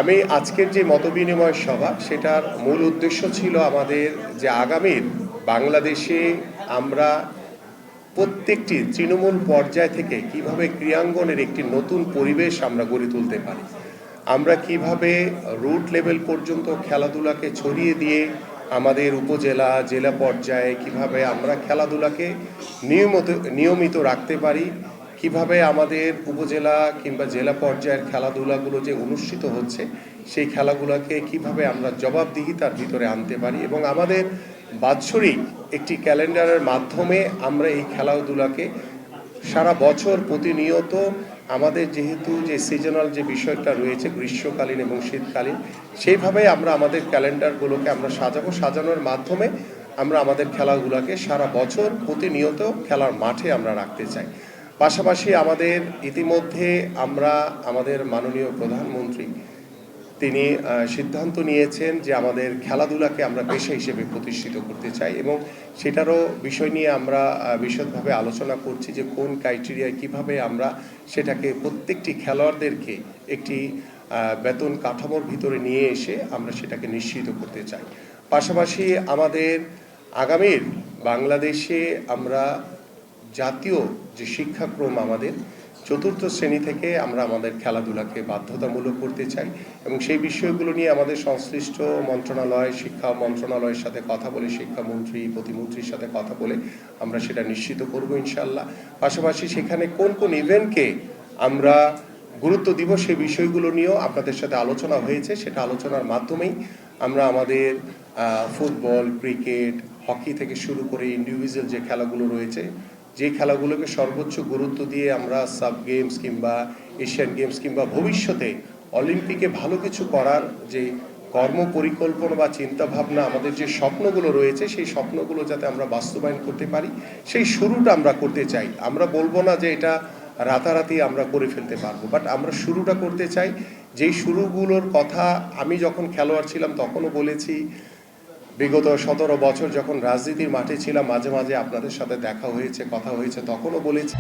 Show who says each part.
Speaker 1: আমি আজকের যে মতবিনিময় সভা সেটার মূল উদ্দেশ্য ছিল আমাদের যে আগামীর বাংলাদেশে আমরা প্রত্যেকটি তৃণমূল পর্যায় থেকে কিভাবে ক্রীড়াঙ্গনের একটি নতুন পরিবেশ আমরা গড়ে তুলতে পারি, আমরা কিভাবে রুট লেভেল পর্যন্ত খেলাধুলাকে ছড়িয়ে দিয়ে আমাদের উপজেলা জেলা পর্যায়ে কিভাবে আমরা খেলাধুলাকে নিয়মিত রাখতে পারি, কিভাবে আমাদের উপজেলা কিংবা জেলা পর্যায়ের খেলাধুলাগুলো যে অনুষ্ঠিত হচ্ছে সেই খেলাগুলোকে কিভাবে আমরা জবাবদিহিতার ভিতরে আনতে পারি এবং আমাদের বাৎসরিক একটি ক্যালেন্ডারের মাধ্যমে আমরা এই খেলাধুলাকে সারা বছর প্রতিনিয়ত আমাদের যেহেতু যে সিজনাল যে বিষয়টা রয়েছে গ্রীষ্মকালীন এবং শীতকালীন, সেইভাবে আমরা আমাদের ক্যালেন্ডারগুলোকে আমরা সাজানোর মাধ্যমে আমরা আমাদের খেলাগুলোকে সারা বছর প্রতিনিয়ত খেলার মাঠে আমরা রাখতে চাই। পাশাপাশি আমাদের ইতিমধ্যে আমরা আমাদের মাননীয় প্রধানমন্ত্রী তিনি সিদ্ধান্ত নিয়েছেন যে আমাদের খেলাধুলাকে আমরা পেশা হিসেবে প্রতিষ্ঠিত করতে চাই এবং সেটারও বিষয় নিয়ে আমরা বিশদভাবে আলোচনা করছি যে কোন ক্রাইটেরিয়ায় কিভাবে আমরা সেটাকে প্রত্যেকটি খেলোয়াড়দেরকে একটি বেতন কাঠামোর ভিতরে নিয়ে এসে আমরা সেটাকে নিশ্চিত করতে চাই। পাশাপাশি আমাদের আগামীর বাংলাদেশে আমরা জাতীয় যে শিক্ষাক্রম আমাদের চতুর্থ শ্রেণী থেকে আমরা আমাদের খেলাধুলাকে বাধ্যতামূলক করতে চাই এবং সেই বিষয়গুলো নিয়ে আমাদের সংশ্লিষ্ট মন্ত্রণালয় শিক্ষা মন্ত্রণালয়ের সাথে কথা বলে শিক্ষামন্ত্রী প্রতিমন্ত্রীর সাথে কথা বলে আমরা সেটা নিশ্চিত করব ইনশাল্লাহ। পাশাপাশি সেখানে কোন কোন ইভেন্টকে আমরা গুরুত্ব দিব সেই বিষয়গুলো নিয়েও আপনাদের সাথে আলোচনা হয়েছে, সেটা আলোচনার মাধ্যমেই আমরা আমাদের ফুটবল ক্রিকেট হকি থেকে শুরু করে ইন্ডিভিজুয়াল যে খেলাগুলো রয়েছে যে খেলাগুলোকে সর্বোচ্চ গুরুত্ব দিয়ে আমরা সাব গেমস কিংবা এশিয়ান গেমস কিংবা ভবিষ্যতে অলিম্পিকে ভালো কিছু করার যে কর্ম পরিকল্পনা বা চিন্তাভাবনা আমাদের যে স্বপ্নগুলো রয়েছে সেই স্বপ্নগুলো যাতে আমরা বাস্তবায়ন করতে পারি সেই শুরুটা আমরা করতে চাই। আমরা বলবো না যে এটা রাতারাতি আমরা করে ফেলতে পারবো, বাট আমরা শুরুটা করতে চাই। যেই শুরুগুলোর কথা আমি যখন খেলোয়াড় ছিলাম তখনও বলেছি, বিগত 17 বছর যখন রাজনীতির মাঠে ছিলাম মাঝে মাঝে আপনাদের সাথে দেখা হয়েছে কথা হয়েছে তখনও বলেছি।